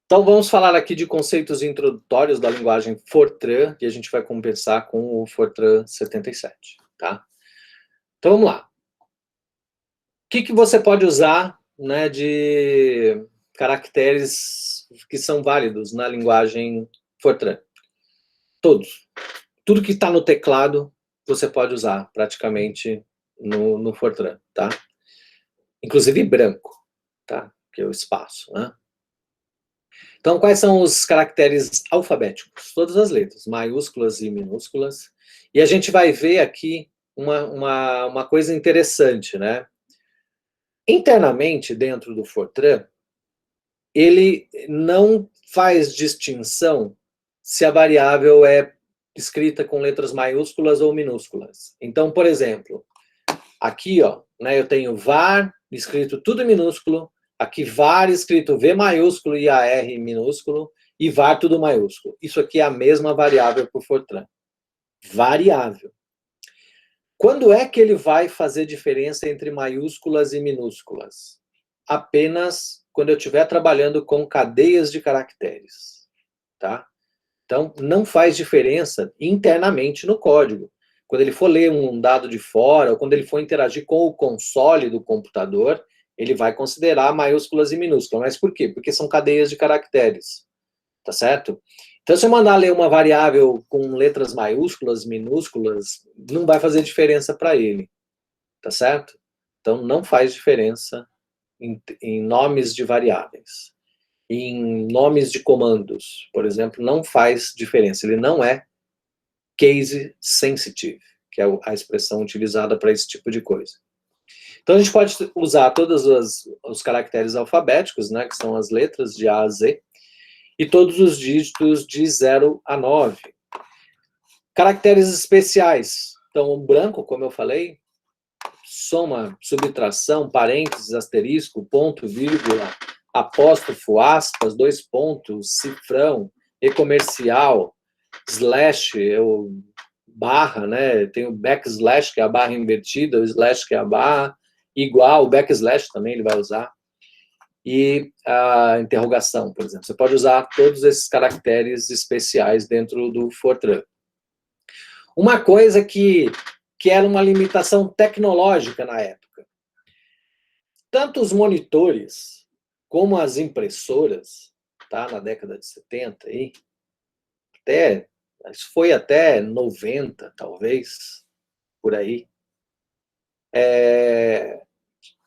Então, vamos falar aqui de conceitos introdutórios da linguagem Fortran, que a gente vai conversar com o Fortran 77, tá? Então, vamos lá. O que você pode usar, né, de caracteres que são válidos na linguagem Fortran? Todos. Tudo que está no teclado, você pode usar, praticamente, no Fortran, tá? Inclusive branco, tá? Que é o espaço, né? Então, quais são os caracteres alfabéticos? Todas as letras, maiúsculas e minúsculas. E a gente vai ver aqui uma coisa interessante, né? Internamente, dentro do Fortran, ele não faz distinção se a variável é escrita com letras maiúsculas ou minúsculas. Então, por exemplo, aqui, ó, né, eu tenho var escrito tudo em minúsculo, aqui var escrito V maiúsculo e AR minúsculo, e var tudo maiúsculo. Isso aqui é a mesma variável para o Fortran. Variável. Quando é que ele vai fazer diferença entre maiúsculas e minúsculas? Apenas quando eu estiver trabalhando com cadeias de caracteres, tá? Então, não faz diferença internamente no código. Quando ele for ler um dado de fora, ou quando ele for interagir com o console do computador, ele vai considerar maiúsculas e minúsculas. Mas por quê? Porque são cadeias de caracteres, tá certo? Então, se eu mandar ler uma variável com letras maiúsculas, minúsculas, não vai fazer diferença para ele, tá certo? Então, não faz diferença em nomes de variáveis. Em nomes de comandos, por exemplo, não faz diferença. Ele não é case sensitive, que é a expressão utilizada para esse tipo de coisa. Então, a gente pode usar todos os caracteres alfabéticos, né, que são as letras de A a Z, e todos os dígitos de 0 a 9. Caracteres especiais. Então, o branco, como eu falei, soma, subtração, parênteses, asterisco, ponto, vírgula, apóstrofo, aspas, dois pontos, cifrão, e-comercial, slash, barra, né? Tem o backslash, que é a barra invertida, o slash, que é a barra, igual, o backslash também ele vai usar. E a interrogação, por exemplo. Você pode usar todos esses caracteres especiais dentro do Fortran. Uma coisa que era uma limitação tecnológica na época. Tanto os monitores como as impressoras, tá, na década de 70, aí, isso foi até 90, talvez, por aí,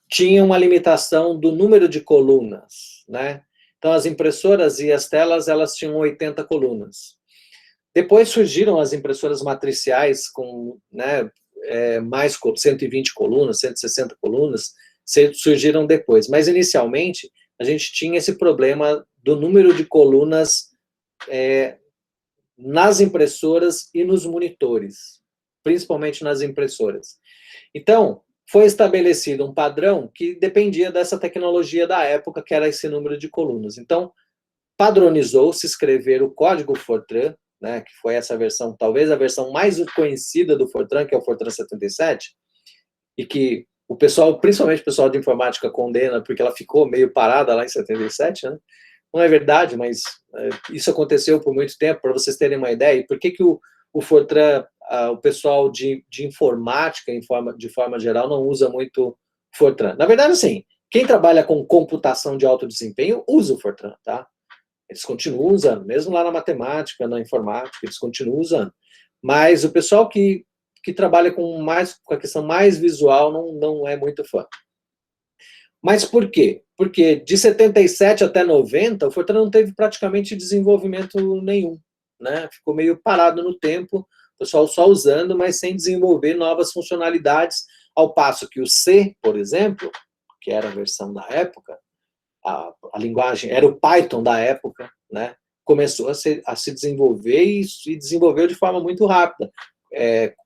tinha uma limitação do número de colunas, né? Então, as impressoras e as telas, elas tinham 80 colunas. Depois surgiram as impressoras matriciais com, né, mais 120 colunas, 160 colunas, surgiram depois. Mas, inicialmente, a gente tinha esse problema do número de colunas nas impressoras e nos monitores, principalmente nas impressoras. Então, foi estabelecido um padrão que dependia dessa tecnologia da época, que era esse número de colunas. Então, padronizou-se escrever o código Fortran, né, que foi essa versão, talvez a versão mais conhecida do Fortran, que é o Fortran 77, e que o pessoal, principalmente o pessoal de informática, condena, porque ela ficou meio parada lá em 77, né? Não é verdade, mas isso aconteceu por muito tempo, para vocês terem uma ideia. E por que o Fortran, o pessoal de informática, de forma geral, não usa muito Fortran? Na verdade, assim, quem trabalha com computação de alto desempenho usa o Fortran, tá? Eles continuam usando, mesmo lá na matemática, na informática, eles continuam usando. Mas o pessoal que trabalha com a questão mais visual não é muito fã. Mas por quê? Porque de 77 até 90, o Fortran não teve praticamente desenvolvimento nenhum, né? Ficou meio parado no tempo, o pessoal só usando, mas sem desenvolver novas funcionalidades, ao passo que o C, por exemplo, que era a versão da época, a linguagem, era o Python da época, né? Começou a se desenvolver e desenvolveu de forma muito rápida,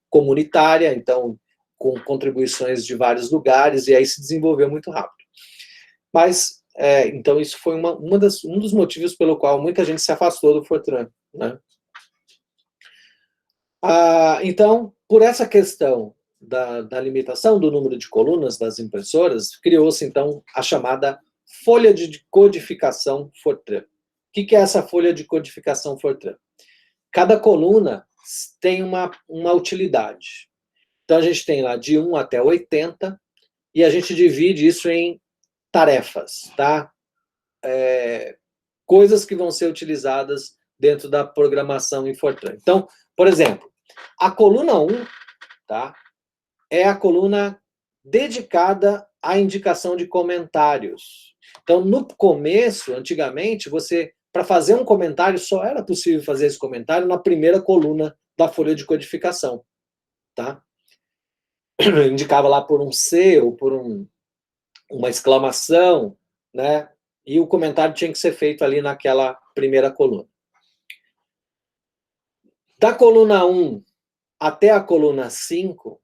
comunitária, então, com contribuições de vários lugares, e aí se desenvolveu muito rápido. Mas, então, isso foi um dos motivos pelo qual muita gente se afastou do Fortran, né? Então, por essa questão da limitação do número de colunas das impressoras, criou-se, então, a chamada folha de codificação Fortran. que é essa folha de codificação Fortran? Cada coluna tem uma utilidade. Então, a gente tem lá de 1 até 80, e a gente divide isso em tarefas, tá? Coisas que vão ser utilizadas dentro da programação em Fortran. Então, por exemplo, a coluna 1, tá? É a coluna dedicada à indicação de comentários. Então, no começo, antigamente, para fazer um comentário, só era possível fazer esse comentário na primeira coluna da folha de codificação, tá? Indicava lá por um C ou por uma exclamação, né? E o comentário tinha que ser feito ali naquela primeira coluna. Da coluna 1 até a coluna 5,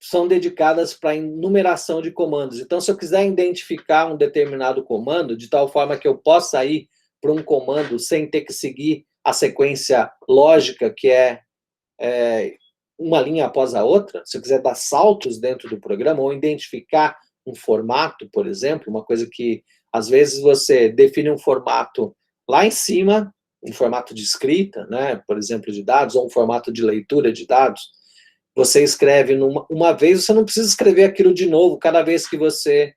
são dedicadas para numeração de comandos. Então, se eu quiser identificar um determinado comando, de tal forma que eu possa ir para um comando sem ter que seguir a sequência lógica, que é uma linha após a outra, se eu quiser dar saltos dentro do programa, ou identificar um formato, por exemplo, uma coisa que, às vezes, você define um formato lá em cima, um formato de escrita, né, por exemplo, de dados, ou um formato de leitura de dados, você escreve uma vez, você não precisa escrever aquilo de novo cada vez que você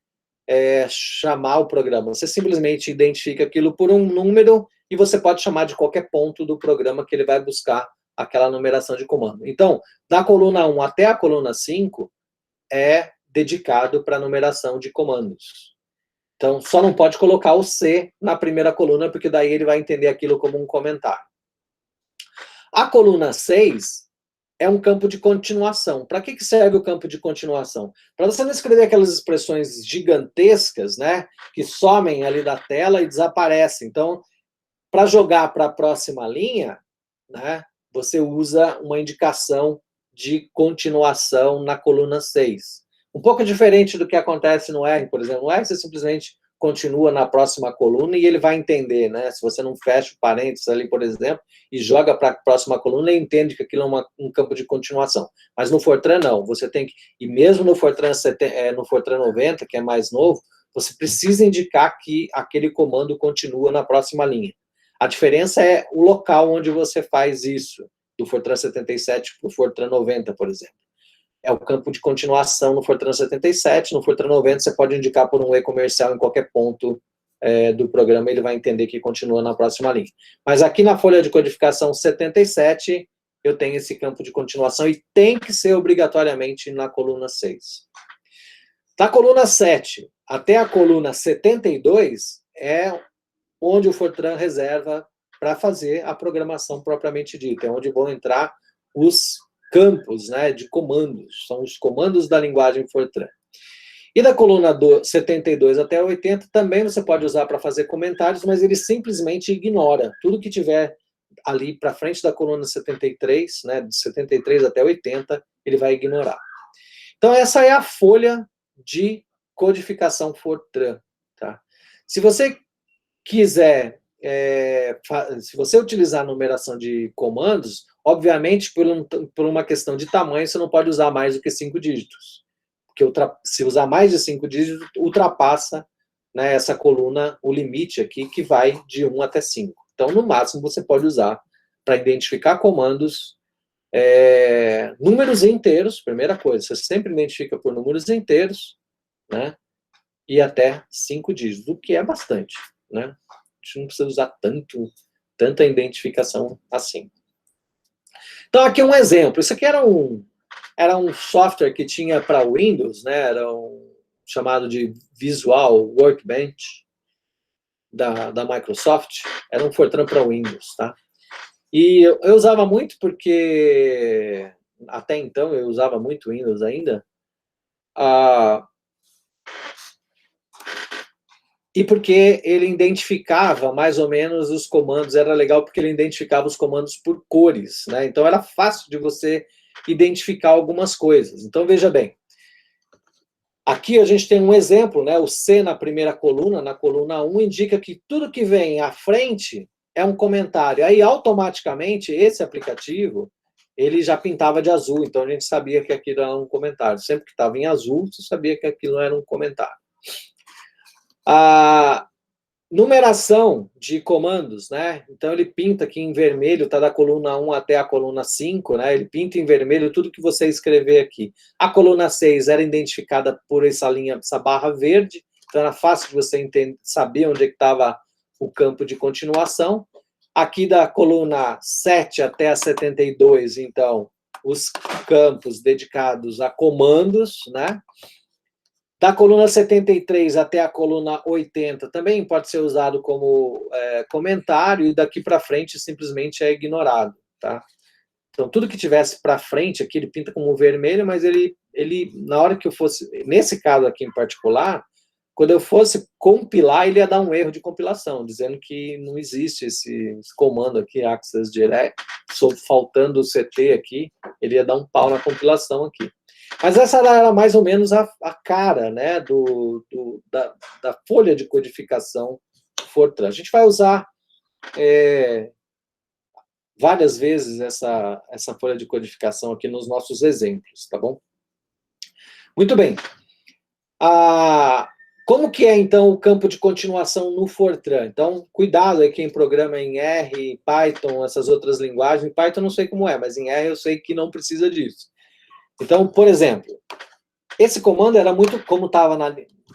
chamar o programa. Você simplesmente identifica aquilo por um número e você pode chamar de qualquer ponto do programa que ele vai buscar aquela numeração de comando. Então, da coluna 1 até a coluna 5 é dedicado para numeração de comandos. Então, só não pode colocar o C na primeira coluna, porque daí ele vai entender aquilo como um comentário. A coluna 6 é um campo de continuação. Para que serve o campo de continuação? Para você não escrever aquelas expressões gigantescas, né, que somem ali da tela e desaparecem. Então, para jogar para a próxima linha, né, você usa uma indicação de continuação na coluna 6. Um pouco diferente do que acontece no R, por exemplo. No R, você simplesmente continua na próxima coluna e ele vai entender, né? Se você não fecha o parênteses ali, por exemplo, e joga para a próxima coluna, ele entende que aquilo é um campo de continuação. Mas no Fortran, não. Você tem que... E mesmo no Fortran 90, que é mais novo, você precisa indicar que aquele comando continua na próxima linha. A diferença é o local onde você faz isso, do Fortran 77 para o Fortran 90, por exemplo. É o campo de continuação no Fortran 77, no Fortran 90 você pode indicar por um E comercial em qualquer ponto do programa, ele vai entender que continua na próxima linha. Mas aqui na folha de codificação 77, eu tenho esse campo de continuação e tem que ser obrigatoriamente na coluna 6. Da coluna 7 até a coluna 72 é onde o Fortran reserva para fazer a programação propriamente dita, é onde vão entrar os campos, né, de comandos, são os comandos da linguagem Fortran. E da coluna 72 até 80 também você pode usar para fazer comentários, mas ele simplesmente ignora tudo que tiver ali para frente da coluna 73, né, de 73 até 80, ele vai ignorar. Então essa é a folha de codificação Fortran, tá? Se você quiser, se você utilizar a numeração de comandos, obviamente, por uma questão de tamanho, você não pode usar mais do que 5 dígitos. Porque se usar mais de 5 dígitos, ultrapassa, né, essa coluna, o limite aqui, que vai de 1 até 5. Então, no máximo, você pode usar para identificar comandos, números inteiros, primeira coisa, você sempre identifica por números inteiros, né, e até 5 dígitos, o que é bastante, né? A gente não precisa usar tanta identificação assim. Então, aqui um exemplo. Isso aqui era um software que tinha para Windows, né? Era chamado de Visual Workbench da Microsoft. Era um Fortran para Windows, tá? E eu usava muito porque, até então, eu usava muito Windows ainda. E porque ele identificava mais ou menos os comandos, era legal porque ele identificava os comandos por cores, né? Então era fácil de você identificar algumas coisas. Então veja bem, aqui a gente tem um exemplo, né? O C na primeira coluna, na coluna 1, indica que tudo que vem à frente é um comentário. Aí automaticamente esse aplicativo, ele já pintava de azul, então a gente sabia que aquilo era um comentário. Sempre que estava em azul, você sabia que aquilo era um comentário. Numeração de comandos, né? Então ele pinta aqui em vermelho, tá da coluna 1 até a coluna 5, né? Ele pinta em vermelho tudo que você escrever aqui. A coluna 6 era identificada por essa linha, essa barra verde, então era fácil de você entender, saber onde é que estava o campo de continuação. Aqui da coluna 7 até a 72, então, os campos dedicados a comandos, né? Da coluna 73 até a coluna 80 também pode ser usado como comentário, e daqui para frente simplesmente é ignorado, tá? Então, tudo que tivesse para frente aqui, ele pinta como vermelho, mas ele, na hora que eu fosse, nesse caso aqui em particular, quando eu fosse compilar, ele ia dar um erro de compilação, dizendo que não existe esse comando aqui, access direct, faltando o CT aqui, ele ia dar um pau na compilação aqui. Mas essa era mais ou menos a cara, né, da folha de codificação Fortran. A gente vai usar várias vezes essa folha de codificação aqui nos nossos exemplos, tá bom? Muito bem. Como que é, então, o campo de continuação no Fortran? Então, cuidado aí quem programa em R, Python, essas outras linguagens. Em Python eu não sei como é, mas em R eu sei que não precisa disso. Então, por exemplo, esse comando era muito, como estava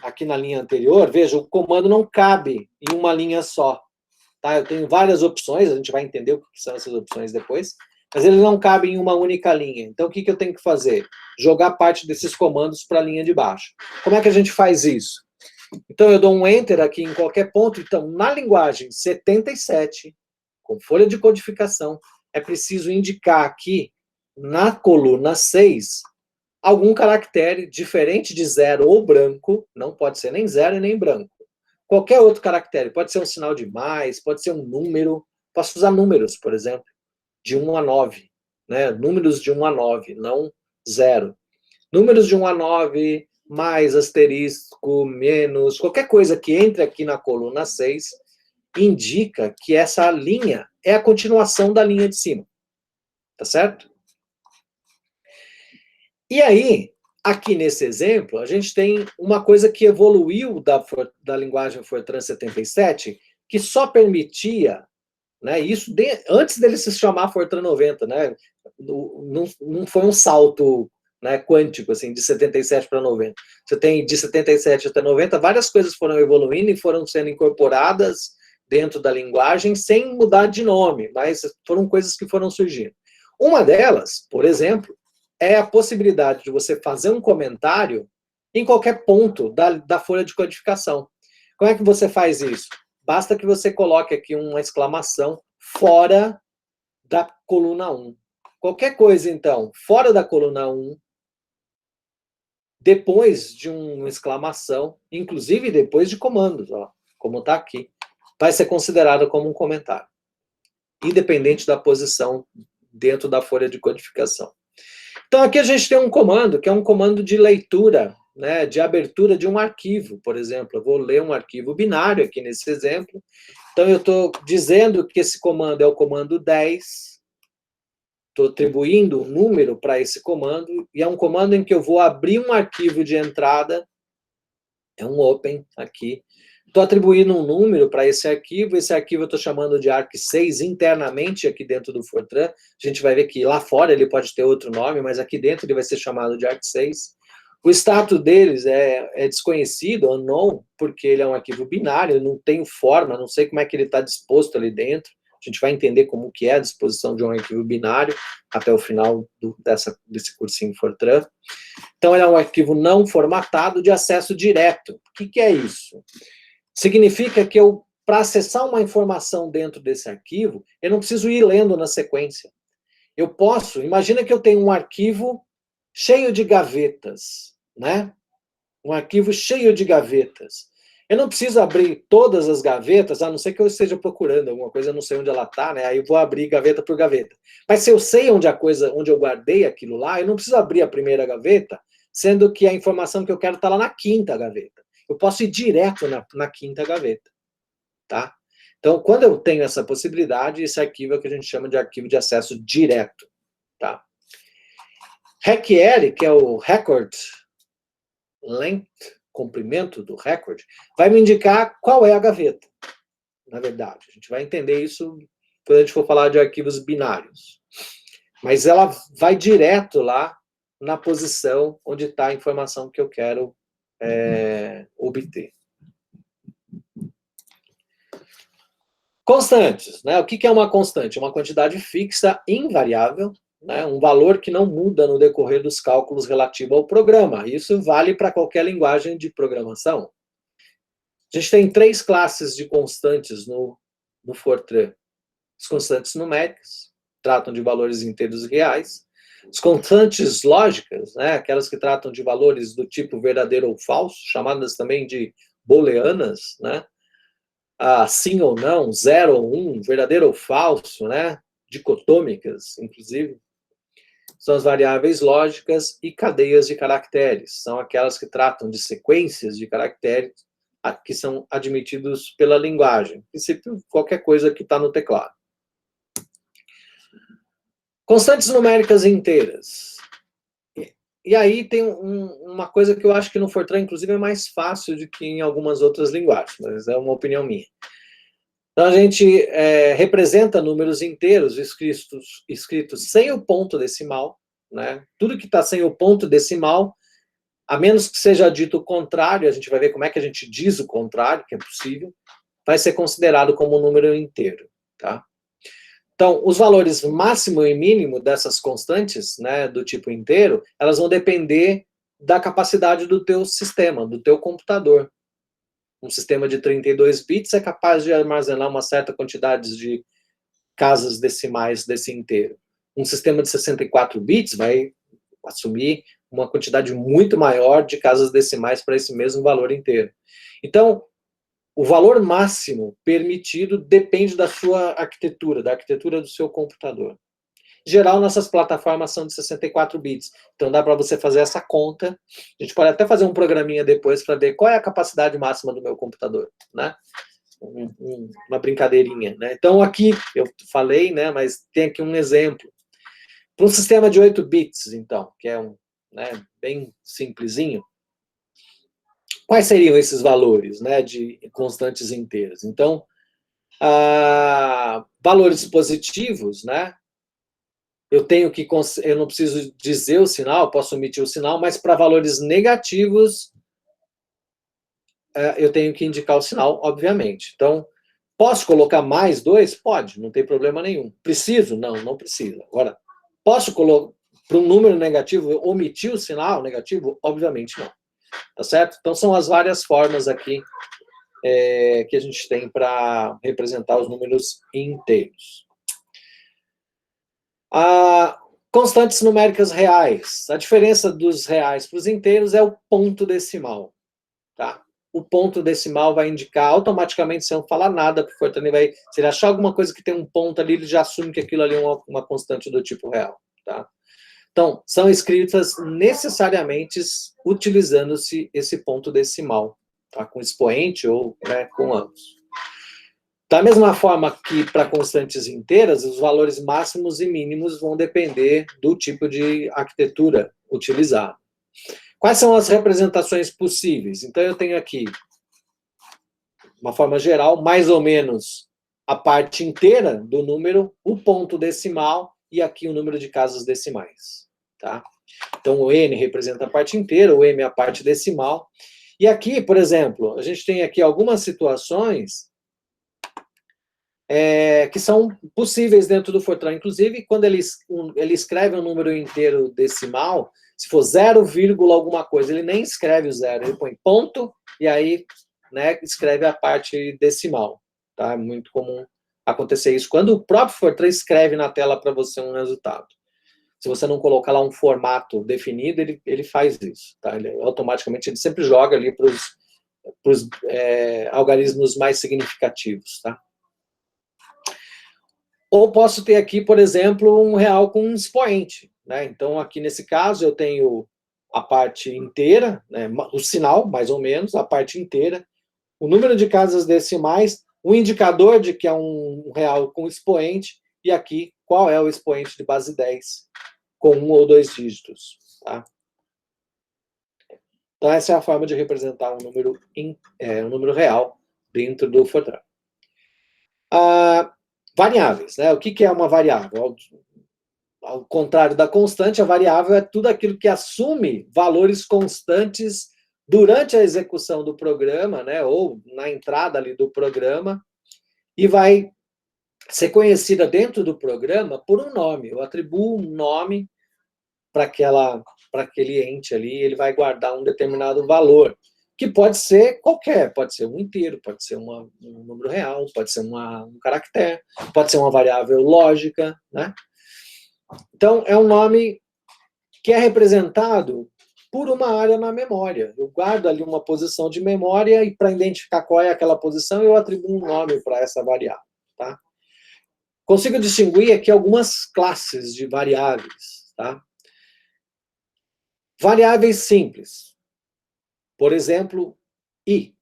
aqui na linha anterior, veja, o comando não cabe em uma linha só. Tá? Eu tenho várias opções, a gente vai entender o que são essas opções depois, mas ele não cabe em uma única linha. Então, o que eu tenho que fazer? Jogar parte desses comandos para a linha de baixo. Como é que a gente faz isso? Então, eu dou um Enter aqui em qualquer ponto. Então, na linguagem 77, com folha de codificação, é preciso indicar aqui, na coluna 6, algum caractere diferente de 0 ou branco, não pode ser nem 0 e nem branco. Qualquer outro caractere, pode ser um sinal de mais, pode ser um número, posso usar números, por exemplo, de 1 a 9, né? Números de 1 a 9, não 0. Números de 1 a 9, mais, asterisco, menos, qualquer coisa que entre aqui na coluna 6, indica que essa linha é a continuação da linha de cima. Tá certo? E aí, aqui nesse exemplo, a gente tem uma coisa que evoluiu da linguagem Fortran 77, que só permitia, né, isso antes dele se chamar Fortran 90, né, não foi um salto, né, quântico, assim, de 77 para 90. Você tem de 77 até 90, várias coisas foram evoluindo e foram sendo incorporadas dentro da linguagem sem mudar de nome, mas foram coisas que foram surgindo. Uma delas, por exemplo, é a possibilidade de você fazer um comentário em qualquer ponto da folha de codificação. Como é que você faz isso? Basta que você coloque aqui uma exclamação fora da coluna 1. Qualquer coisa, então, fora da coluna 1, depois de uma exclamação, inclusive depois de comandos, ó, como está aqui, vai ser considerado como um comentário, independente da posição dentro da folha de codificação. Então, aqui a gente tem um comando, que é um comando de leitura, né, de abertura de um arquivo, por exemplo. Eu vou ler um arquivo binário aqui nesse exemplo. Então, eu estou dizendo que esse comando é o comando 10, estou atribuindo um número para esse comando, e é um comando em que eu vou abrir um arquivo de entrada, é um open aqui. Estou atribuindo um número para esse arquivo eu estou chamando de arc6 internamente aqui dentro do Fortran. A gente vai ver que lá fora ele pode ter outro nome, mas aqui dentro ele vai ser chamado de arc6. O status deles é desconhecido, unknown, porque ele é um arquivo binário, não tem forma, não sei como é que ele está disposto ali dentro. A gente vai entender como que é a disposição de um arquivo binário até o final desse cursinho Fortran. Então, ele é um arquivo não formatado de acesso direto. O que é isso? Significa que para acessar uma informação dentro desse arquivo, eu não preciso ir lendo na sequência. Eu posso, imagina que eu tenho um arquivo cheio de gavetas, né? Um arquivo cheio de gavetas. Eu não preciso abrir todas as gavetas, a não ser que eu esteja procurando alguma coisa, eu não sei onde ela está, né? Aí eu vou abrir gaveta por gaveta. Mas se eu sei onde eu guardei aquilo lá, eu não preciso abrir a primeira gaveta, sendo que a informação que eu quero está lá na quinta gaveta. Eu posso ir direto na quinta gaveta, tá? Então, quando eu tenho essa possibilidade, esse arquivo é o que a gente chama de arquivo de acesso direto, tá? REQL, que é o Record Length comprimento do recorde, vai me indicar qual é a gaveta, na verdade. A gente vai entender isso quando a gente for falar de arquivos binários. Mas ela vai direto lá na posição onde está a informação que eu quero obter. Constantes, né? O que é uma constante? Uma quantidade fixa, invariável, né? Um valor que não muda no decorrer dos cálculos relativo ao programa. Isso vale para qualquer linguagem de programação. A gente tem 3 classes de constantes no Fortran. As constantes numéricas, tratam de valores inteiros e reais. As constantes lógicas, né? Aquelas que tratam de valores do tipo verdadeiro ou falso, chamadas também de booleanas, né? Sim ou não, 0 ou 1, verdadeiro ou falso, né? Dicotômicas, inclusive. São as variáveis lógicas e cadeias de caracteres. São aquelas que tratam de sequências de caracteres que são admitidos pela linguagem. Em princípio, qualquer coisa que está no teclado. Constantes numéricas inteiras. E aí tem uma coisa que eu acho que no Fortran, inclusive, é mais fácil do que em algumas outras linguagens, mas é uma opinião minha. Então, a gente representa números inteiros escritos sem o ponto decimal, né? Tudo que está sem o ponto decimal, a menos que seja dito o contrário, a gente vai ver como é que a gente diz o contrário, que é possível, vai ser considerado como um número inteiro, tá? Então, os valores máximo e mínimo dessas constantes, né, do tipo inteiro, elas vão depender da capacidade do teu sistema, do teu computador. Um sistema de 32 bits é capaz de armazenar uma certa quantidade de casas decimais desse inteiro. Um sistema de 64 bits vai assumir uma quantidade muito maior de casas decimais para esse mesmo valor inteiro. Então, o valor máximo permitido depende da sua arquitetura, da arquitetura do seu computador. Em geral, nossas plataformas são de 64 bits, então dá para você fazer essa conta. A gente pode até fazer um programinha depois para ver qual é a capacidade máxima do meu computador, né? Uma brincadeirinha, né? Então, aqui, eu falei, né, mas tem aqui um exemplo. Para um sistema de 8 bits, então, que é bem simplesinho, quais seriam esses valores, né, de constantes inteiras? Então, valores positivos, né? Eu não preciso dizer o sinal, posso omitir o sinal, mas para valores negativos, eu tenho que indicar o sinal, obviamente. Então, posso colocar mais 2? Pode, não tem problema nenhum. Preciso? Não, não precisa. Agora, posso colocar para um número negativo, omitir o sinal negativo? Obviamente não. Tá certo? Então, são as várias formas aqui que a gente tem para representar os números inteiros. Constantes numéricas reais. A diferença dos reais para os inteiros é o ponto decimal. Tá? O ponto decimal vai indicar automaticamente, sem eu falar nada, porque o Fortran se ele achar alguma coisa que tem um ponto ali, ele já assume que aquilo ali é uma constante do tipo real. Tá? Então, são escritas necessariamente utilizando-se esse ponto decimal, tá? Com expoente ou com ambos. Da mesma forma que para constantes inteiras, os valores máximos e mínimos vão depender do tipo de arquitetura utilizada. Quais são as representações possíveis? Então, eu tenho aqui, de uma forma geral, mais ou menos a parte inteira do número, o ponto decimal e aqui o número de casas decimais. Tá? Então, o N representa a parte inteira, o M é a parte decimal. E aqui, por exemplo, a gente tem aqui algumas situações que são possíveis dentro do Fortran. Inclusive, quando ele escreve um número inteiro decimal, se for 0, alguma coisa, ele nem escreve o 0, ele põe ponto e aí escreve a parte decimal. Tá? É muito comum acontecer isso. Quando o próprio Fortran escreve na tela para você um resultado. Se você não colocar lá um formato definido, ele faz isso. Tá? Automaticamente, ele sempre joga ali para os algarismos mais significativos. Tá? Ou posso ter aqui, por exemplo, um real com um expoente. Né? Então, aqui nesse caso, eu tenho a parte inteira, né? O sinal, mais ou menos, a parte inteira, o número de casas decimais, o indicador de que é um real com expoente, e aqui, qual é o expoente de base 10, com 1 ou 2 dígitos. Tá? Então, essa é a forma de representar um número real dentro do Fortran. Variáveis, né? O que é uma variável? Ao contrário da constante, a variável é tudo aquilo que assume valores constantes durante a execução do programa, né? Ou na entrada ali do programa, e vai ser conhecida dentro do programa por um nome. Eu atribuo um nome para aquele ente ali, ele vai guardar um determinado valor, que pode ser qualquer, pode ser um inteiro, pode ser um número real, pode ser um caractere, pode ser uma variável lógica, né? Então, é um nome que é representado por uma área na memória. Eu guardo ali uma posição de memória e para identificar qual é aquela posição, eu atribuo um nome para essa variável, tá? Consigo distinguir aqui algumas classes de variáveis, tá? Variáveis simples. Por exemplo, i,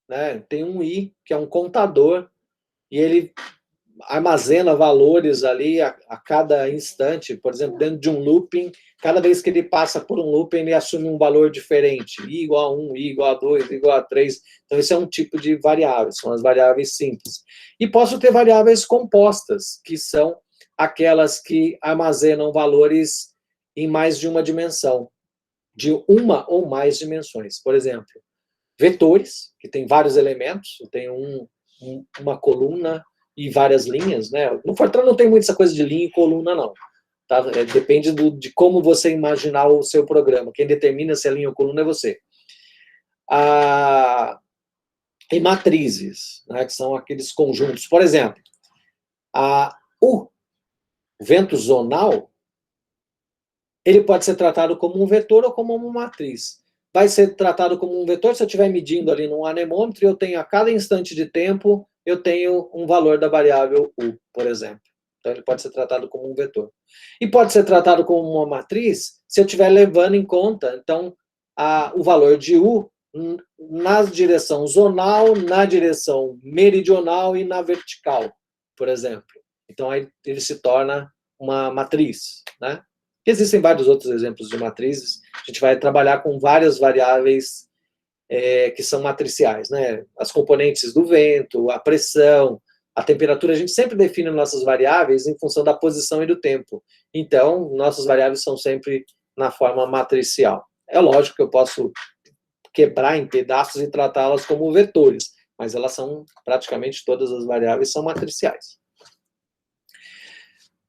né? Tem um i, que é um contador, e ele armazena valores ali a cada instante, por exemplo, dentro de um looping, cada vez que ele passa por um looping, ele assume um valor diferente, i igual a 1, i igual a 2, i igual a 3, então esse é um tipo de variável, são as variáveis simples. E posso ter variáveis compostas, que são aquelas que armazenam valores em mais de uma dimensão, de uma ou mais dimensões. Por exemplo, vetores, que tem vários elementos, tem uma coluna e várias linhas, né? No Fortran não tem muito essa coisa de linha e coluna, não. Tá? Depende de como você imaginar o seu programa. Quem determina se é linha ou coluna é você. E matrizes, né? Que são aqueles conjuntos. Por exemplo, o vento zonal, ele pode ser tratado como um vetor ou como uma matriz. Vai ser tratado como um vetor se eu estiver medindo ali num anemômetro e eu tenho a cada instante de tempo, eu tenho um valor da variável u, por exemplo. Então, ele pode ser tratado como um vetor. E pode ser tratado como uma matriz se eu estiver levando em conta, então, o valor de u na direção zonal, na direção meridional e na vertical, por exemplo. Então, aí ele se torna uma matriz, né? Existem vários outros exemplos de matrizes. A gente vai trabalhar com várias variáveis que são matriciais, né? As componentes do vento, a pressão, a temperatura. A gente sempre define nossas variáveis em função da posição e do tempo. Então, nossas variáveis são sempre na forma matricial. É lógico que eu posso quebrar em pedaços e tratá-las como vetores, mas elas são, praticamente todas as variáveis são matriciais.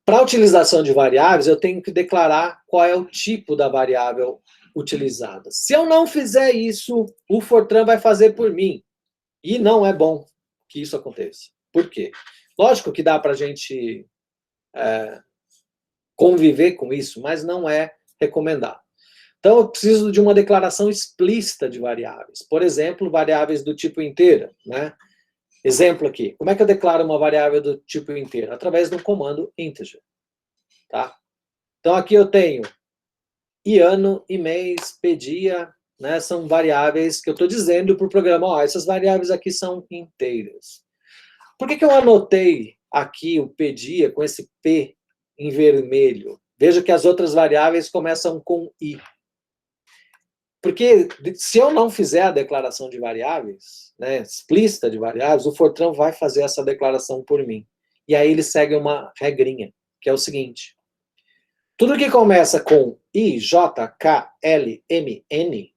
Para a utilização de variáveis, eu tenho que declarar qual é o tipo da variável utilizada. Se eu não fizer isso, o Fortran vai fazer por mim. E não é bom que isso aconteça. Por quê? Lógico que dá para a gente conviver com isso, mas não é recomendado. Então, eu preciso de uma declaração explícita de variáveis. Por exemplo, variáveis do tipo inteira, né? Exemplo aqui. Como é que eu declaro uma variável do tipo inteiro? Através do comando integer. Tá? Então, aqui eu tenho e ano, e mês, p dia, né? São variáveis que eu estou dizendo para o programa, ó, essas variáveis aqui são inteiras. Por que eu anotei aqui o p dia com esse p em vermelho? Veja que as outras variáveis começam com i. Porque se eu não fizer a declaração de variáveis, né, explícita de variáveis, o Fortran vai fazer essa declaração por mim. E aí ele segue uma regrinha, que é o seguinte. Tudo que começa com I, J, K, L, M, N,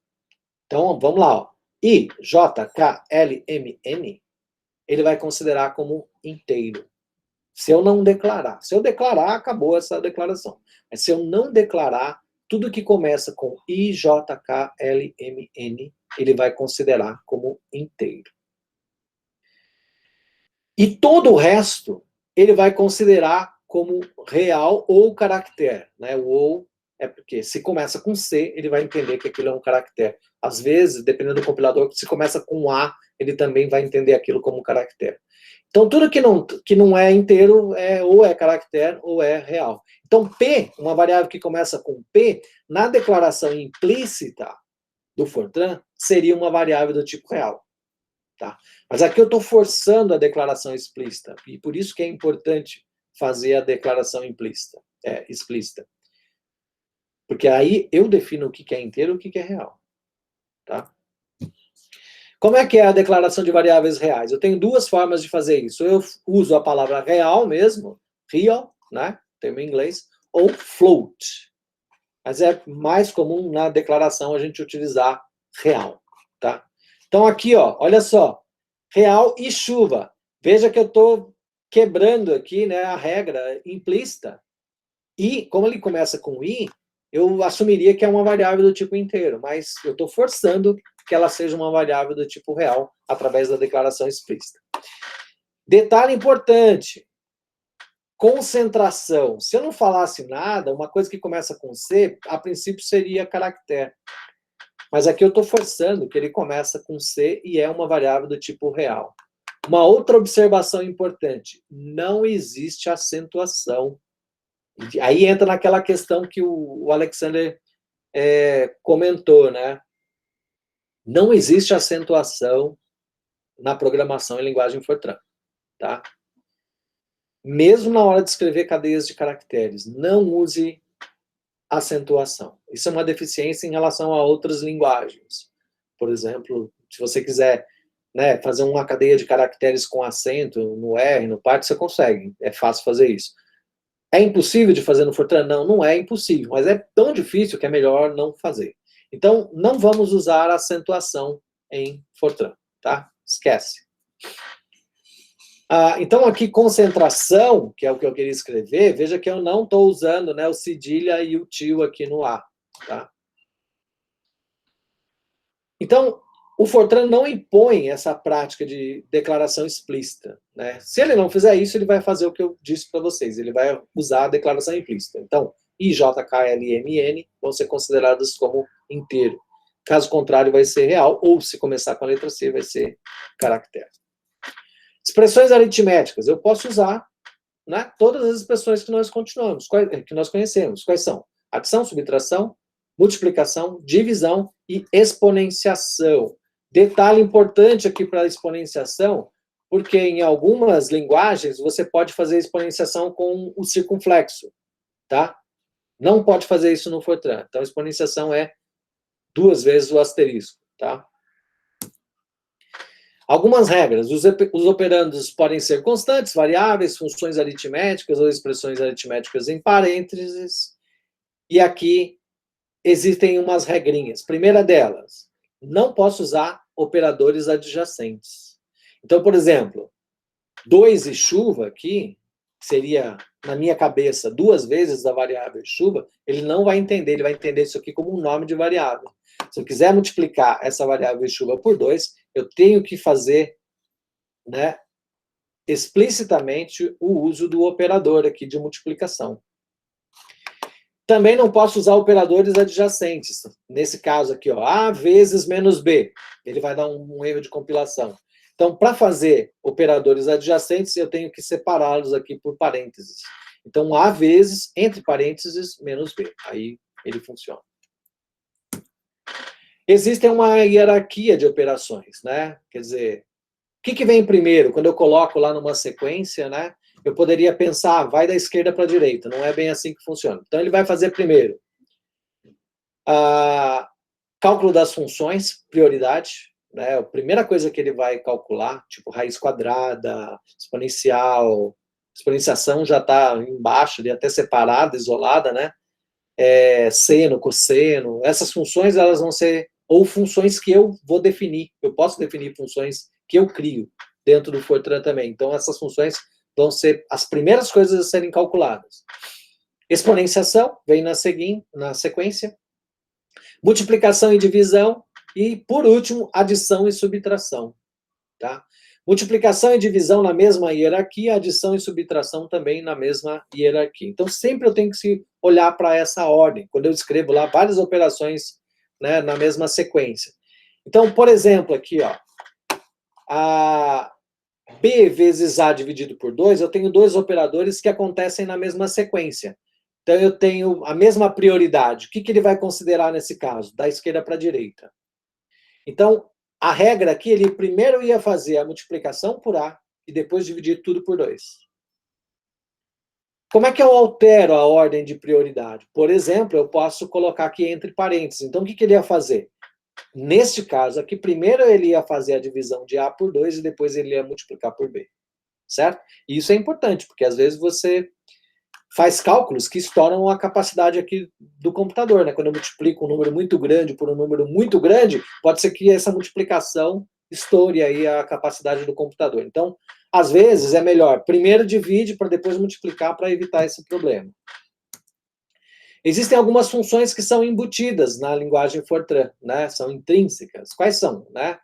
então vamos lá, ó. I, J, K, L, M, N, ele vai considerar como inteiro. Se eu não declarar. Se eu declarar, acabou essa declaração. Mas se eu não declarar, tudo que começa com I, J, K, L, M, N, ele vai considerar como inteiro. E todo o resto, ele vai considerar como real ou caractere. Né? O ou é porque se começa com C, ele vai entender que aquilo é um caractere. Às vezes, dependendo do compilador, se começa com A, ele também vai entender aquilo como caractere. Então, tudo que não é inteiro ou é caractere ou é real. Então, P, uma variável que começa com P, na declaração implícita do Fortran, seria uma variável do tipo real. Tá? Mas aqui eu estou forçando a declaração explícita, e por isso que é importante fazer a declaração explícita. Porque aí eu defino o que é inteiro e o que é real. tá? Como é que é a declaração de variáveis reais? Eu tenho duas formas de fazer isso. Eu uso a palavra real mesmo, real, né? Termo em inglês, ou float. Mas é mais comum na declaração a gente utilizar real, tá? Então aqui, ó, olha só, real e chuva. Veja que eu estou quebrando aqui, né, a regra implícita. E, como ele começa com i, eu assumiria que é uma variável do tipo inteiro, mas eu estou forçando que ela seja uma variável do tipo real através da declaração explícita. Detalhe importante, concentração. Se eu não falasse nada, uma coisa que começa com C, a princípio seria caractere. Mas aqui eu estou forçando que ele começa com C e é uma variável do tipo real. Uma outra observação importante, não existe acentuação. Aí entra naquela questão que o Alexander comentou, né? Não existe acentuação na programação em linguagem Fortran, tá? Mesmo na hora de escrever cadeias de caracteres, não use acentuação. Isso é uma deficiência em relação a outras linguagens. Por exemplo, se você quiser, né, fazer uma cadeia de caracteres com acento no R, no part, você consegue. É fácil fazer isso. É impossível de fazer no Fortran? Não, não é impossível, mas é tão difícil que é melhor não fazer. Então, não vamos usar acentuação em Fortran, tá? Esquece. Então, aqui, concentração, que é o que eu queria escrever, veja que eu não estou usando, né, o cedilha e o tio aqui no A, tá? Então, o Fortran não impõe essa prática de declaração explícita, né? Se ele não fizer isso, ele vai fazer o que eu disse para vocês, ele vai usar a declaração implícita. Então, I, J, K, L, M, N vão ser consideradas como inteiro. Caso contrário, vai ser real, ou se começar com a letra C, vai ser caractere. Expressões aritméticas, eu posso usar, né, todas as expressões que nós conhecemos. Quais são? Adição, subtração, multiplicação, divisão e exponenciação. Detalhe importante aqui para a exponenciação, porque em algumas linguagens você pode fazer exponenciação com o circunflexo, tá? Não pode fazer isso no Fortran. Então, exponenciação é 2 vezes o asterisco, tá? Algumas regras. Os operandos podem ser constantes, variáveis, funções aritméticas ou expressões aritméticas em parênteses. E aqui existem umas regrinhas. Primeira delas, não posso usar operadores adjacentes. Então, por exemplo, 2 e chuva aqui, seria, na minha cabeça, 2 vezes a variável chuva, ele não vai entender, ele vai entender isso aqui como um nome de variável. Se eu quiser multiplicar essa variável chuva por 2, eu tenho que fazer, né, explicitamente o uso do operador aqui de multiplicação. Também não posso usar operadores adjacentes. Nesse caso aqui, ó, A vezes menos B. Ele vai dar um erro de compilação. Então, para fazer operadores adjacentes, eu tenho que separá-los aqui por parênteses. Então, A vezes, entre parênteses, menos B. Aí ele funciona. Existe uma hierarquia de operações, né? Quer dizer, o que vem primeiro? Quando eu coloco lá numa sequência, né? Eu poderia pensar, vai da esquerda para a direita. Não é bem assim que funciona. Então, ele vai fazer primeiro cálculo das funções, prioridade, né? A primeira coisa que ele vai calcular, tipo raiz quadrada, exponencial, exponenciação já está embaixo, ali, até separada, isolada, né? Seno, cosseno, essas funções elas vão ser, ou funções que eu vou definir. Eu posso definir funções que eu crio dentro do Fortran também. Então, essas funções vão ser as primeiras coisas a serem calculadas. Exponenciação vem na sequência. Multiplicação e divisão. E, por último, adição e subtração. Tá? Multiplicação e divisão na mesma hierarquia, adição e subtração também na mesma hierarquia. Então, sempre eu tenho que se olhar para essa ordem, quando eu escrevo lá várias operações, né, na mesma sequência. Então, por exemplo, aqui, ó, a B vezes A dividido por 2, eu tenho 2 operadores que acontecem na mesma sequência. Então, eu tenho a mesma prioridade. O que ele vai considerar nesse caso? Da esquerda para a direita. Então, a regra aqui, ele primeiro ia fazer a multiplicação por A e depois dividir tudo por 2. Como é que eu altero a ordem de prioridade? Por exemplo, eu posso colocar aqui entre parênteses. Então, o que ele ia fazer? neste caso aqui, primeiro ele ia fazer a divisão de A por 2 e depois ele ia multiplicar por B, certo? E isso é importante, porque às vezes você faz cálculos que estouram a capacidade aqui do computador, né? Quando eu multiplico um número muito grande por um número muito grande, pode ser que essa multiplicação estoure aí a capacidade do computador. Então, às vezes é melhor primeiro divide para depois multiplicar para evitar esse problema. Existem algumas funções que são embutidas na linguagem Fortran, né? São intrínsecas. Quais são, né?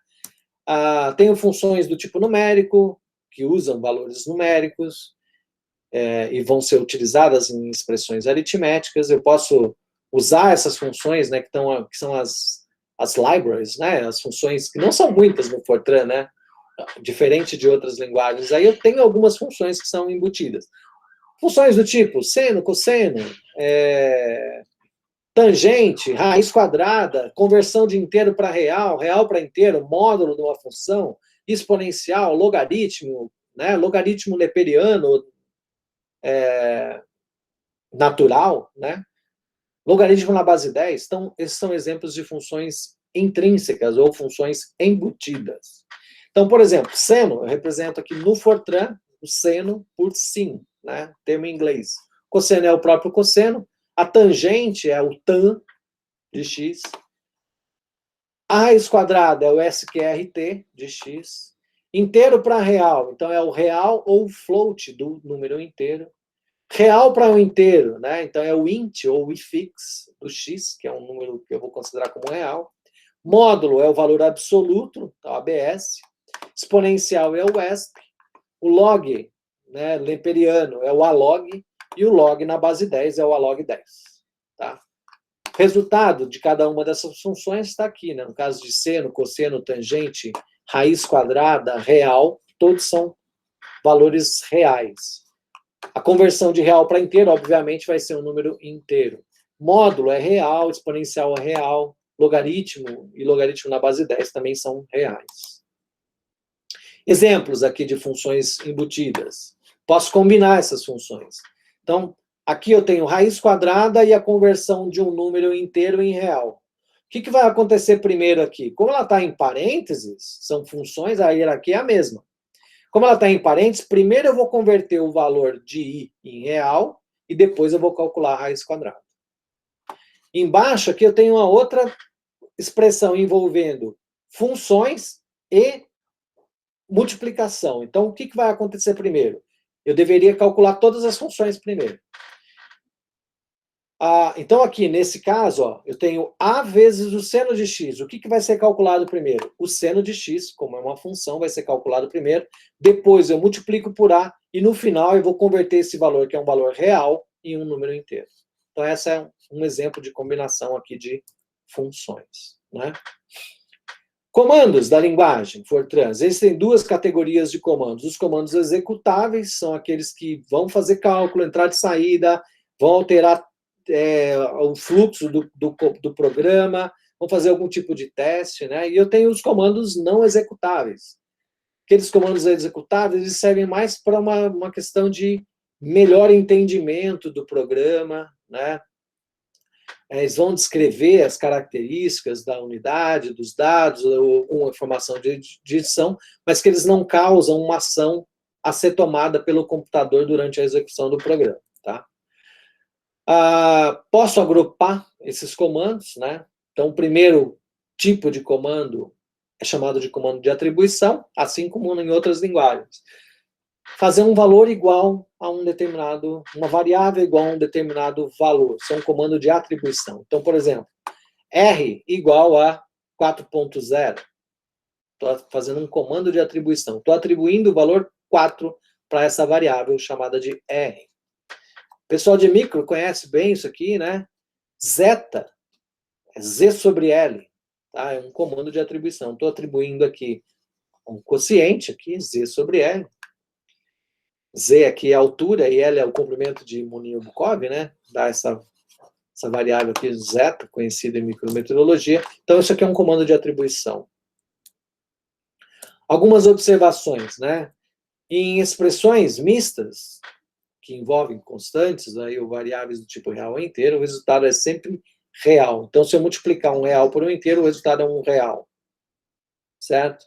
Tenho funções do tipo numérico, que usam valores numéricos, e vão ser utilizadas em expressões aritméticas. Eu posso usar essas funções, né, que são as libraries, né, as funções que não são muitas no Fortran, né, diferente de outras linguagens. Aí eu tenho algumas funções que são embutidas. Funções do tipo seno, cosseno, tangente, raiz quadrada, conversão de inteiro para real, real para inteiro, módulo de uma função, exponencial, logaritmo, né, logaritmo neperiano, natural, né? Logaritmo na base 10. Então, esses são exemplos de funções intrínsecas ou funções embutidas. Então, por exemplo, seno, eu represento aqui no Fortran o seno por sin, né? Termo em inglês. Cosseno é o próprio cosseno, a tangente é o tan de x, a raiz quadrada é o sqrt de x, inteiro para real, então é o real ou o float do número inteiro, real para um inteiro, né? Então é o int ou o ifix do x, que é um número que eu vou considerar como real. Módulo é o valor absoluto, então ABS. Exponencial é o ESP. O log, né, leperiano, é o alog. E o log na base 10 é o alog 10. Tá? Resultado de cada uma dessas funções está aqui, né? No caso de seno, cosseno, tangente, raiz quadrada, real, todos são valores reais. A conversão de real para inteiro, obviamente, vai ser um número inteiro. Módulo é real, exponencial é real, logaritmo e logaritmo na base 10 também são reais. Exemplos aqui de funções embutidas. Posso combinar essas funções. Então, aqui eu tenho raiz quadrada e a conversão de um número inteiro em real. O que vai acontecer primeiro aqui? Como ela está em parênteses, são funções, a hierarquia é a mesma. Como ela está em parênteses, primeiro eu vou converter o valor de i em real e depois eu vou calcular a raiz quadrada. Embaixo aqui eu tenho uma outra expressão envolvendo funções e multiplicação. Então, o que vai acontecer primeiro? Eu deveria calcular todas as funções primeiro. Então, aqui, nesse caso, ó, eu tenho a vezes o seno de x. O que vai ser calculado primeiro? O seno de x, como é uma função, vai ser calculado primeiro. Depois eu multiplico por a e no final eu vou converter esse valor, que é um valor real, em um número inteiro. Então, esse é um exemplo de combinação aqui de funções, né? Comandos da linguagem Fortran. Existem duas categorias de comandos. Os comandos executáveis são aqueles que vão fazer cálculo, entrada e saída, vão alterar o fluxo do programa, vão fazer algum tipo de teste, né? E eu tenho os comandos não executáveis. Aqueles comandos executáveis eles servem mais para uma questão de melhor entendimento do programa, né? Eles vão descrever as características da unidade, dos dados, ou uma informação de edição, mas que eles não causam uma ação a ser tomada pelo computador durante a execução do programa, tá? Posso agrupar esses comandos, né? Então, o primeiro tipo de comando é chamado de comando de atribuição, assim como em outras linguagens. Fazer um valor igual a uma variável igual a um determinado valor. Isso é um comando de atribuição. Então, por exemplo, R igual a 4.0. Estou fazendo um comando de atribuição. Estou atribuindo o valor 4 para essa variável chamada de R. O pessoal de micro conhece bem isso aqui, né? Zeta é Z sobre L. Tá? É um comando de atribuição. Estou atribuindo aqui um quociente, aqui, Z sobre L. Z aqui é a altura e L é o comprimento de Munio-Bukov, né? Dá essa variável aqui, zeta, conhecida em micrometeorologia. Então, isso aqui é um comando de atribuição. Algumas observações, né? Em expressões mistas, que envolvem constantes, aí, ou variáveis do tipo real ou inteiro, o resultado é sempre real. Então, se eu multiplicar 1 real por 1 inteiro, o resultado é 1 real. Certo?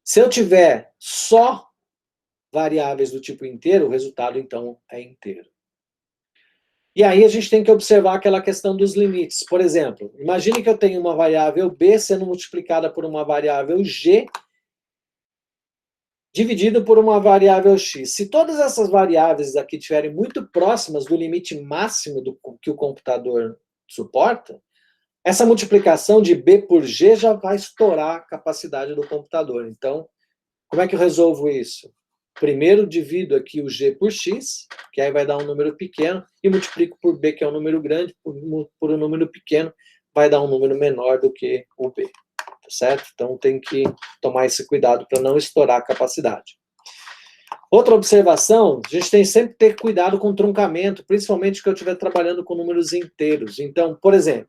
Se eu tiver só variáveis do tipo inteiro, o resultado, então, é inteiro. E aí a gente tem que observar aquela questão dos limites. Por exemplo, imagine que eu tenho uma variável b sendo multiplicada por uma variável g dividido por uma variável x. Se todas essas variáveis aqui estiverem muito próximas do limite máximo que o computador suporta, essa multiplicação de b por g já vai estourar a capacidade do computador. Então, como é que eu resolvo isso? Primeiro divido aqui o g por x, que aí vai dar um número pequeno, e multiplico por b, que é um número grande, por um número pequeno, vai dar um número menor do que o b. Tá certo? Então tem que tomar esse cuidado para não estourar a capacidade. Outra observação, a gente tem sempre que ter cuidado com o truncamento, principalmente que eu estiver trabalhando com números inteiros. Então, por exemplo,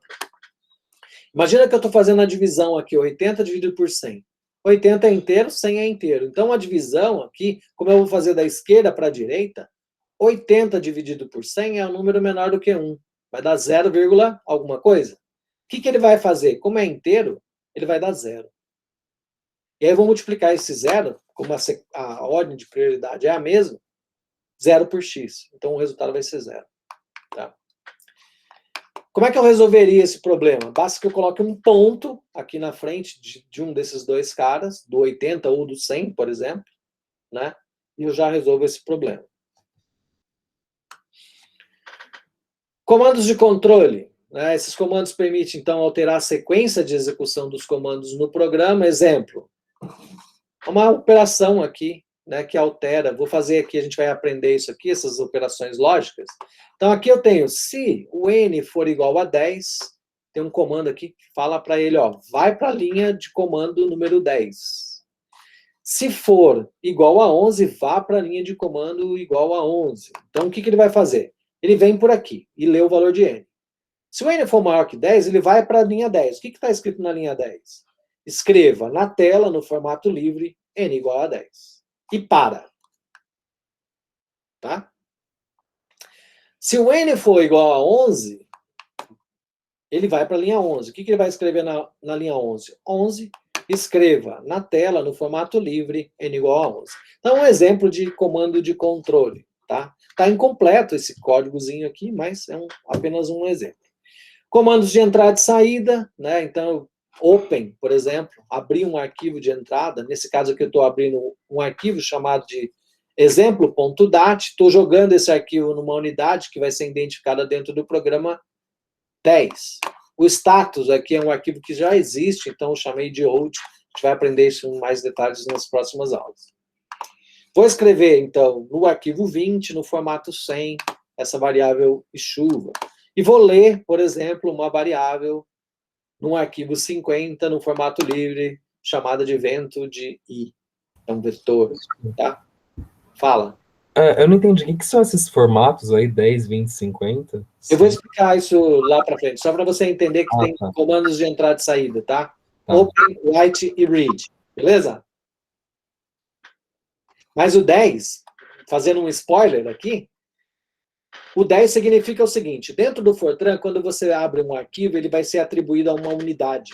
imagina que eu estou fazendo a divisão aqui, 80 dividido por 100. 80 é inteiro, 100 é inteiro. Então, a divisão aqui, como eu vou fazer da esquerda para a direita, 80 dividido por 100 é um número menor do que 1. Vai dar 0, alguma coisa. O que ele vai fazer? Como é inteiro, ele vai dar 0. E aí eu vou multiplicar esse 0, como a ordem de prioridade é a mesma, 0 por x. Então, o resultado vai ser 0. Tá? Como é que eu resolveria esse problema? Basta que eu coloque um ponto aqui na frente de um desses dois caras, do 80 ou do 100, por exemplo, né? E eu já resolvo esse problema. Comandos de controle. Né? Esses comandos permitem, então, alterar a sequência de execução dos comandos no programa. Exemplo, uma operação aqui, né, que altera, vou fazer aqui, a gente vai aprender isso aqui, essas operações lógicas. Então, aqui eu tenho, se o n for igual a 10, tem um comando aqui que fala para ele, ó, vai para a linha de comando número 10. Se for igual a 11, vá para a linha de comando igual a 11. Então, o que ele vai fazer? Ele vem por aqui e lê o valor de n. Se o n for maior que 10, ele vai para a linha 10. O que está escrito na linha 10? Escreva na tela, no formato livre, n igual a 10. E para. Tá? Se o n for igual a 11, ele vai para a linha 11. O que ele vai escrever na linha 11? 11, escreva na tela, no formato livre, n igual a 11. Então, um exemplo de comando de controle. Tá? Tá incompleto esse códigozinho aqui, mas é apenas um exemplo. Comandos de entrada e saída, né? Então, open, por exemplo, abrir um arquivo de entrada. Nesse caso aqui, eu estou abrindo um arquivo chamado de exemplo.dat, estou jogando esse arquivo numa unidade que vai ser identificada dentro do programa 10. O status aqui é um arquivo que já existe, então eu chamei de old. A gente vai aprender isso em mais detalhes nas próximas aulas. Vou escrever, então, no arquivo 20, no formato 100, essa variável chuva. E vou ler, por exemplo, uma variável num arquivo 50, no formato livre, chamada de vento de i. É um vetor, tá? Fala. Eu não entendi. O que são esses formatos aí, 10, 20, 50? Eu vou explicar isso lá para frente, só para você entender que tem comandos de entrada e saída, tá? Open, write e read. Beleza? Mas o 10, fazendo um spoiler aqui, o 10 significa o seguinte, dentro do Fortran, quando você abre um arquivo, ele vai ser atribuído a uma unidade,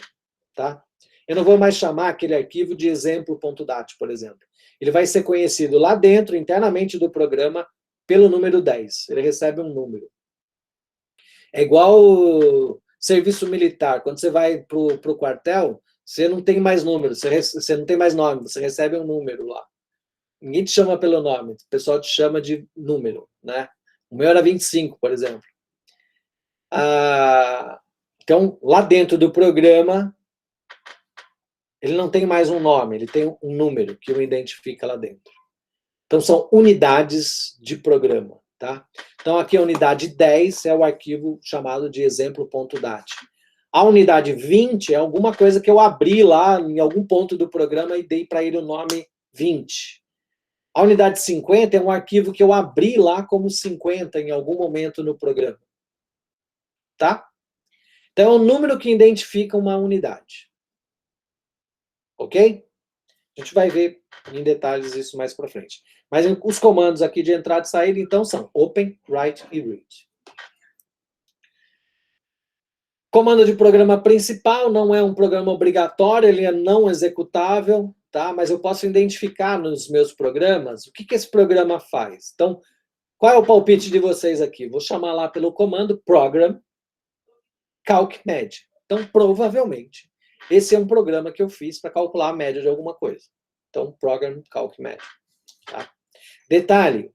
tá? Eu não vou mais chamar aquele arquivo de exemplo.dat, por exemplo. Ele vai ser conhecido lá dentro, internamente do programa, pelo número 10. Ele recebe um número. É igual o serviço militar. Quando você vai para o quartel, você não tem mais número, você não tem mais nome, você recebe um número lá. Ninguém te chama pelo nome, o pessoal te chama de número, né? O meu era 25, por exemplo. Então, lá dentro do programa, ele não tem mais um nome, ele tem um número que o identifica lá dentro. Então, são unidades de programa, tá? Então, aqui a unidade 10 é o arquivo chamado de exemplo.dat. A unidade 20 é alguma coisa que eu abri lá em algum ponto do programa e dei para ele o nome 20. A unidade 50 é um arquivo que eu abri lá como 50 em algum momento no programa. Tá? Então, é um número que identifica uma unidade. Ok? A gente vai ver em detalhes isso mais para frente. Mas os comandos aqui de entrada e saída, então, são open, write e read. Comando de programa principal não é um programa obrigatório, ele é não executável, tá? Mas eu posso identificar nos meus programas o que esse programa faz. Então, qual é o palpite de vocês aqui? Vou chamar lá pelo comando program calc média. Então, provavelmente, esse é um programa que eu fiz para calcular a média de alguma coisa. Então, program calc média. Tá? Detalhe,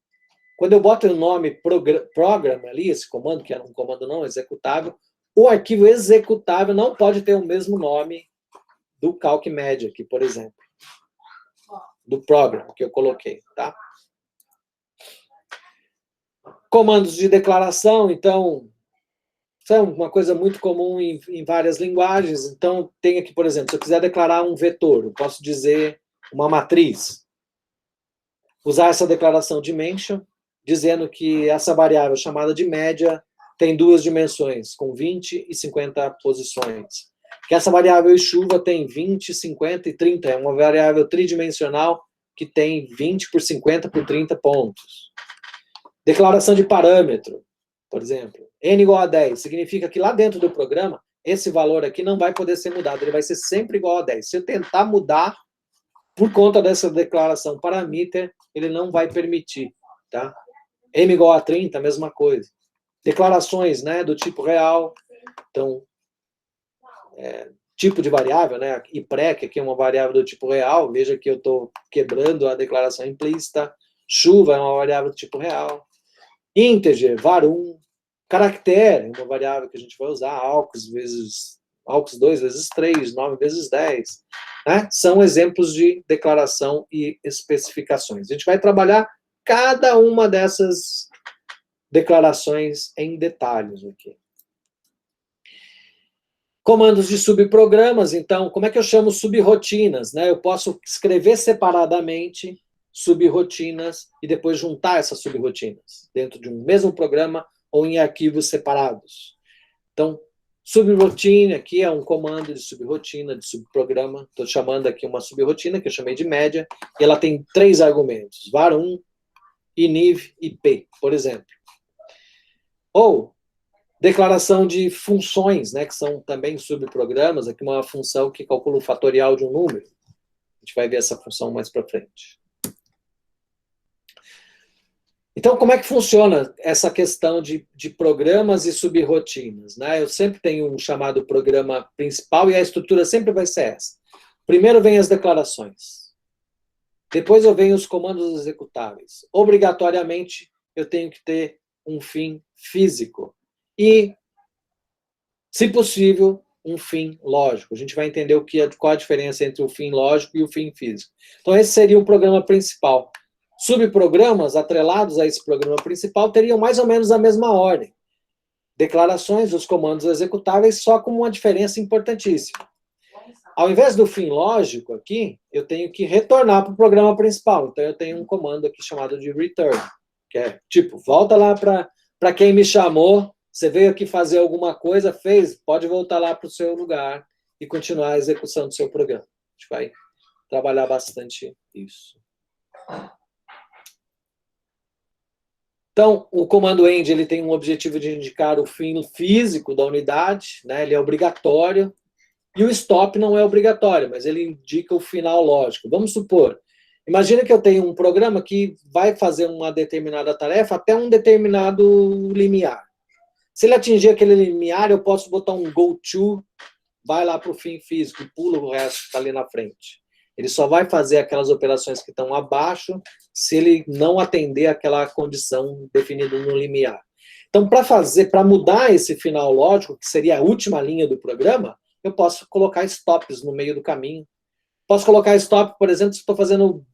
quando eu boto o nome program ali, esse comando, que era um comando não executável, o arquivo executável não pode ter o mesmo nome do calc média aqui, por exemplo. Do program que eu coloquei, tá? Comandos de declaração, então, são uma coisa muito comum em várias linguagens. Então, tem aqui, por exemplo, se eu quiser declarar um vetor, eu posso dizer uma matriz. Usar essa declaração dimension, dizendo que essa variável chamada de média tem duas dimensões, com 20 e 50 posições. Que essa variável chuva tem 20, 50 e 30. É uma variável tridimensional que tem 20 por 50 por 30 pontos. Declaração de parâmetro, por exemplo. N igual a 10. Significa que lá dentro do programa, esse valor aqui não vai poder ser mudado. Ele vai ser sempre igual a 10. Se eu tentar mudar, por conta dessa declaração parameter, ele não vai permitir. Tá? M igual a 30, a mesma coisa. Declarações, né, do tipo real. Então, tipo de variável, né, e pré, que aqui é uma variável do tipo real. Veja que eu estou quebrando a declaração implícita. Chuva é uma variável do tipo real. Integer, var1. Caractere, uma variável que a gente vai usar. Alcos 2 vezes 3, 9 vezes 10. Né? São exemplos de declaração e especificações. A gente vai trabalhar cada uma dessas declarações em detalhes aqui. Comandos de subprogramas, então, como é que eu chamo subrotinas? Né? Eu posso escrever separadamente subrotinas e depois juntar essas subrotinas dentro de um mesmo programa ou em arquivos separados. Então, subrotina aqui é um comando de subrotina, de subprograma. Estou chamando aqui uma subrotina, que eu chamei de média, e ela tem 3 argumentos, var1, iniv e p, por exemplo. Ou declaração de funções, né, que são também subprogramas, aqui uma função que calcula o fatorial de um número. A gente vai ver essa função mais para frente. Então, como é que funciona essa questão de programas e subrotinas? Né? Eu sempre tenho um chamado programa principal e a estrutura sempre vai ser essa. Primeiro vem as declarações. Depois eu venho os comandos executáveis. Obrigatoriamente, eu tenho que ter um fim físico. E, se possível, um fim lógico. A gente vai entender qual a diferença entre o fim lógico e o fim físico. Então, esse seria o programa principal. Subprogramas atrelados a esse programa principal teriam mais ou menos a mesma ordem. Declarações, os comandos executáveis, só com uma diferença importantíssima. Ao invés do fim lógico aqui, eu tenho que retornar para o programa principal. Então, eu tenho um comando aqui chamado de return, que é tipo, volta lá para quem me chamou, você veio aqui fazer alguma coisa, fez, pode voltar lá para o seu lugar e continuar a execução do seu programa. A gente vai trabalhar bastante isso. Então, o comando end ele tem um objetivo de indicar o fim físico da unidade, né? Ele é obrigatório, e o stop não é obrigatório, mas ele indica o final lógico. Vamos supor, imagina que eu tenho um programa que vai fazer uma determinada tarefa até um determinado limiar. Se ele atingir aquele limiar, eu posso botar um go to, vai lá para o fim físico, e pula o resto que está ali na frente. Ele só vai fazer aquelas operações que estão abaixo se ele não atender aquela condição definida no limiar. Então, para mudar esse final lógico, que seria a última linha do programa, eu posso colocar stops no meio do caminho. Posso colocar stop, por exemplo, se estou fazendo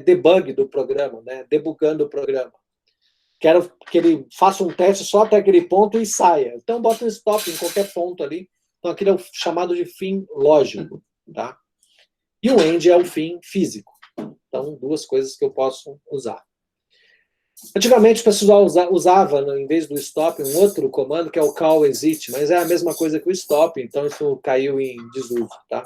debug do programa, né? Debugando o programa. Quero que ele faça um teste só até aquele ponto e saia. Então, bota um stop em qualquer ponto ali. Então, aquele é o chamado de fim lógico. Tá? E o end é o fim físico. Então, 2 coisas que eu posso usar. Antigamente, o pessoal usava, em vez do stop, um outro comando, que é o call exit, mas é a mesma coisa que o stop, então isso caiu em desuso. Tá?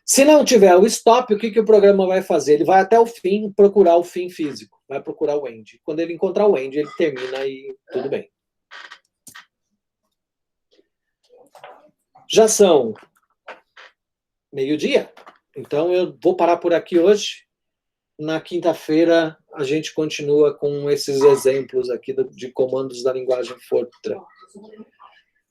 Se não tiver o stop, o que o programa vai fazer? Ele vai até o fim procurar o fim físico, vai procurar o end. Quando ele encontrar o end, ele termina e tudo bem. Já são meio-dia, então eu vou parar por aqui hoje. Na quinta-feira, a gente continua com esses exemplos aqui de comandos da linguagem Fortran.